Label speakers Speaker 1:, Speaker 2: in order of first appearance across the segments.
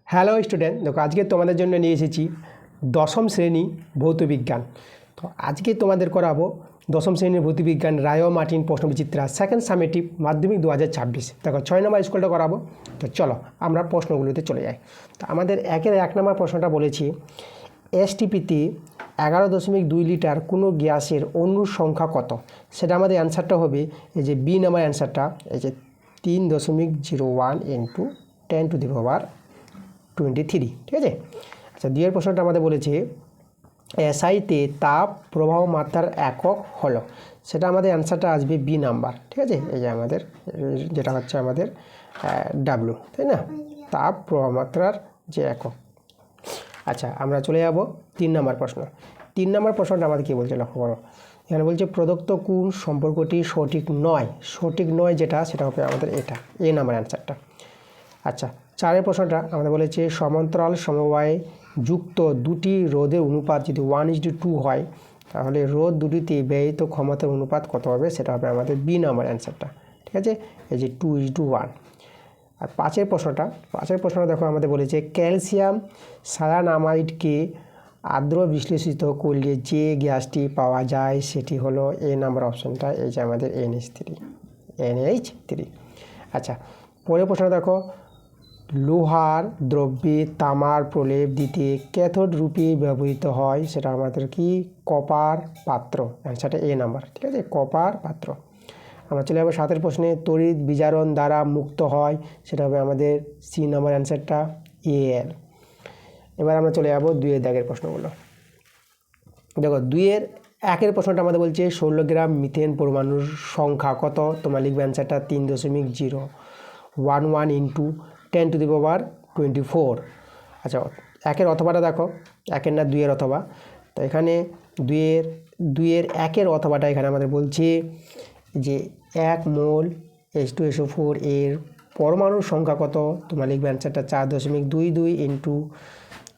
Speaker 1: Hello student, দেখো আজকে তোমাদের জন্য নিয়ে এসেছি দশম শ্রেণী ভৌতবিজ্ঞান। তো আজকে তোমাদের করাবো দশম শ্রেণীর ভৌতবিজ্ঞান রায় মার্টিন প্রশ্নবিচিত্রা সেকেন্ড সামেটিভ মাধ্যমিক 2026। দেখো 6 নম্বর স্কুলটা করাবো। তো চলো আমরা প্রশ্নগুলোতে চলে যাই। তো আমাদের 1 নম্বর প্রশ্নটা বলেছি এসটিপিতে 11.2 লিটার কোনো গ্যাসের অণুর সংখ্যা কত। সেটা আমাদের অ্যান্সারটা হবে এই যে বি নাম্বার অ্যান্সারটা, এই যে 3.01 ইন্টু 10⁻23। ঠিক আছে। আচ্ছা, দুইয়ের প্রশ্নটা আমাদের বলেছে এসআইতে তাপ প্রবাহ মাত্রার একক হলো। সেটা আমাদের অ্যান্সারটা আসবে বি নাম্বার। ঠিক আছে, এই যে আমাদের যেটা হচ্ছে আমাদের ডাব্লু, তাই না, তাপ প্রবাহ মাত্রার যে একক। আচ্ছা, আমরা চলে যাব 3 নম্বর প্রশ্ন। 3 নম্বর প্রশ্নটা আমাদের কী বলছে লক্ষ্য করো। এখানে বলছে প্রদত্ত কোন সম্পর্কটি সঠিক নয়। সঠিক নয় যেটা, সেটা হবে আমাদের এটা এ নাম্বার অ্যান্সারটা। আচ্ছা, 4 প্রশ্নটা আমাদের বলেছে সমান্তরাল সমবায়ে যুক্ত দুটি রোধের অনুপাত যদি 1:2 হয়, তাহলে রোধ দুটিতে ব্যয়িত ক্ষমতার অনুপাত কত হবে, সেটা হবে আমাদের বি নাম্বার অ্যান্সারটা। ঠিক আছে, এই যে 2:1। আর 5 প্রশ্নটা দেখো আমাদের বলেছে ক্যালসিয়াম সায়ানামাইডকে আর্দ্র বিশ্লেষিত করলে যে গ্যাসটি পাওয়া যায় সেটি হলো এ নাম্বার অপশানটা, এই যে আমাদের NH3। আচ্ছা, পরের প্রশ্ন দেখো লোহার দ্রব্যে তামার প্রলেপ দিতে ক্যাথোড রূপে ব্যবহৃত হয়, সেটা আমাদের কি কপার পাত্র। অ্যান্সারটা এ নাম্বার। ঠিক আছে, কপার পাত্র। আমরা চলে যাবো 7 প্রশ্নে তড়িৎ বিজারণ দ্বারা মুক্ত হয়, সেটা হবে আমাদের সি নাম্বার অ্যান্সারটা AL। এবার আমরা চলে যাবো 2-এর দাগের প্রশ্নগুলো। দেখো 2-এর 1 প্রশ্নটা আমাদের বলছে 16 গ্রাম মিথেন পরমাণুর সংখ্যা কত। তোমরা লিখবে অ্যান্সারটা 3.011 ইন্টু 10⁻24। আচ্ছা, 1-এর অথবাটা দেখো, 1-এর না 2-এর অথবা। তো এখানে 2-এর 1-এর অথবাটা এখানে আমাদের বলছে যে 1 মোল H2SO4 এর পরমাণুর সংখ্যা কত। তোমরা লিখবে অ্যান্সারটা 4.22 ইন্টু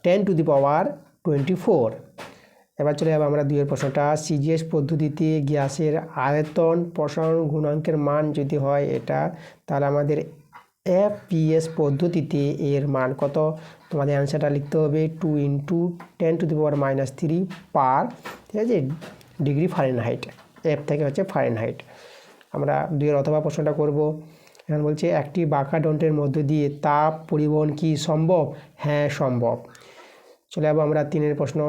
Speaker 1: 10⁻24। এবার চলে যাবো আমরা 2-এর প্রশ্নটা সিজিএস পদ্ধতিতে গ্যাসের আয়তন প্রসারণ গুণাঙ্কের মান যদি হয় এটা, তাহলে আমাদের FPS পদ্ধতিতে এর মান কত। তোমাদের অ্যান্সারটা লিখতে হবে 2 ইন্টু 10⁻³ পার, ঠিক আছে, ডিগ্রি ফারেনহাইট। এফ থেকে হচ্ছে ফারেনহাইট। আমরা 2-এর অথবা প্রশ্নটা করব। এখানে বলছে একটি বাঁকা ডন্টের মধ্য দিয়ে তাপ পরিবহন কি সম্ভব। হ্যাঁ, সম্ভব। চলে যাবো আমরা 3-এর প্রশ্ন।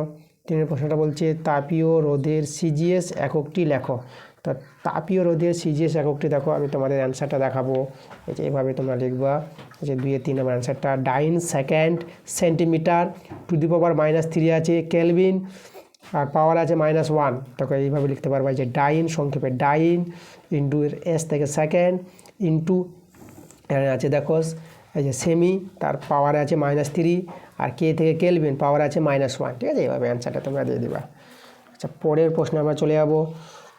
Speaker 1: 3-এর প্রশ্নটা বলছে তাপীয় রোধের সিজিএস এককটি লেখো। তো তাপীয় রোধের সিজিএস এককটি দেখো, আমি তোমাদের অ্যান্সারটা দেখাবো। এই যে এভাবে তোমরা লিখবা, এই যে 2-3 নম্বর অ্যান্সারটা ডাইন সেকেন্ড সেন্টিমিটার (10⁻³ আছে কেলভিন, আর পাওয়ার আছে -1। তখন এইভাবে লিখতে পারবা, যে ডাইন সংক্ষেপে ডাইন ইন্টু এস থেকে সেকেন্ড ইন্টু আছে দেখো এই যে সেমি, তার পাওয়ারে আছে -3, আর কে থেকে কেলভিন পাওয়ার আছে -1। ঠিক আছে, এইভাবে অ্যান্সারটা তোমরা দিয়ে দিবা। আচ্ছা, পরের প্রশ্নে আমরা চলে যাব।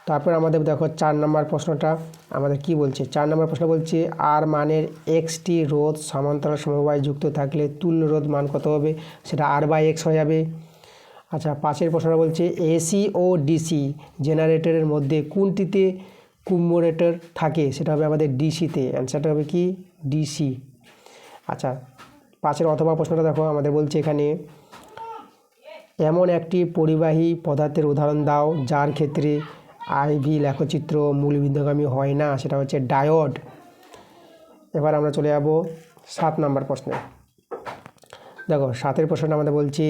Speaker 1: তারপর আমাদের দেখো 4 নম্বর প্রশ্নটা আমাদের কি বলছে। 4 নম্বর প্রশ্ন বলছে আর মানের XT রোধ সমান্তরাল সমবায় যুক্ত থাকলে তুল্য রোধ মান কত হবে, সেটা R/X হয়ে যাবে। আচ্ছা, 5-এর প্রশ্নটা বলছে AC ও DC জেনারেটরের মধ্যে কোনটিতে কুমুলেটর থাকে, সেটা হবে আমাদের ডিসিতে। অ্যান্সারটা হবে কি DC। আচ্ছা, 5-এর অথবা প্রশ্নটা দেখো আমাদের বলছে এখানে এমন একটি পরিবাহী পদার্থের উদাহরণ দাও যার ক্ষেত্রে IV লেখচিত্র মূলবিন্দুগামী হয় না, সেটা হচ্ছে ডায়োড। এবার আমরা চলে যাব 7 নম্বর প্রশ্নে। দেখো 7-এর প্রশ্নটা আমাদের বলছে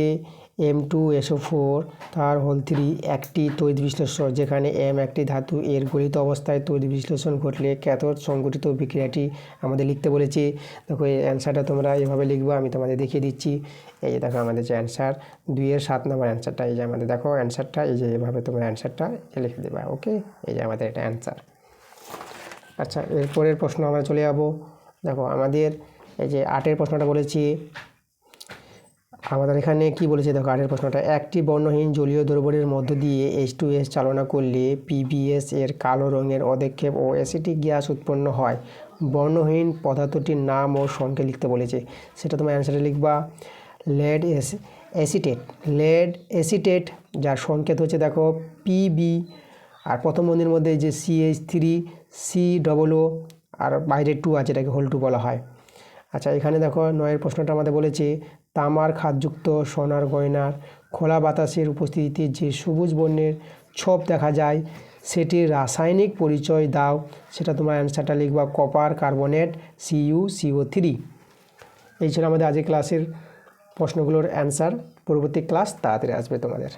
Speaker 1: M2SO4 তার হোল 3 একটি তড়িৎ বিশ্লেষণ, যেখানে M একটি ধাতু, এর গলিত অবস্থায় তড়িৎ বিশ্লেষণ ঘটলে ক্যাথোড সংঘটিত বিক্রিয়াটি আমাদের লিখতে বলেছে। দেখো এই অ্যান্সারটা তোমরা এভাবে লিখবা, আমি তোমাদের দেখিয়ে দিচ্ছি। এই যে দেখো আমাদের যে অ্যান্সার 2-এর 7 নম্বর অ্যান্সারটা, এই যে আমাদের দেখো অ্যান্সারটা, এই যে এভাবে তোমরা অ্যান্সারটা লিখে দেবা। ওকে, এই যে আমাদের এটা অ্যান্সার। আচ্ছা, এরপরের প্রশ্ন আমরা চলে যাব। দেখো আমাদের এই যে 8-এর প্রশ্নটা বলেছি আমাদের এখানে কি বলেছে। দেখো 8-এর প্রশ্নটা একটি বর্ণহীন জলীয় দ্রবণের মধ্য দিয়ে H2S চালনা করলে PBS এর কালো রঙের অধক্ষেপ ও অ্যাসিটিক গ্যাস উৎপন্ন হয়। বর্ণহীন পদার্থটির নাম ও সংখ্যা লিখতে বলেছে। সেটা তোমার অ্যান্সারে লিখবা লেড অ্যাসিটেট, যার সংকেত হচ্ছে দেখো PB, আর প্রথম বন্ধনীর মধ্যে যে CH3 COO আর বাইরে 2 আছে, এটাকে হোল 2 বলা হয়। আচ্ছা, এখানে দেখো 9 প্রশ্নটা আমাদের বলেছে তামার খাদযুক্ত সোনার গয়নার খোলা বাতাসের উপস্থিতিতে যে সবুজ বর্ণের ছোপ দেখা যায় সেটির রাসায়নিক পরিচয় দাও। সেটা তোমরা অ্যান্সারটা লিখবা কপার কার্বনেট CuCO3। এই ছিল আমাদের আজকের ক্লাসের প্রশ্নগুলোর অ্যান্সার। পরবর্তী ক্লাস তাড়াতাড়ি আসবে তোমাদের।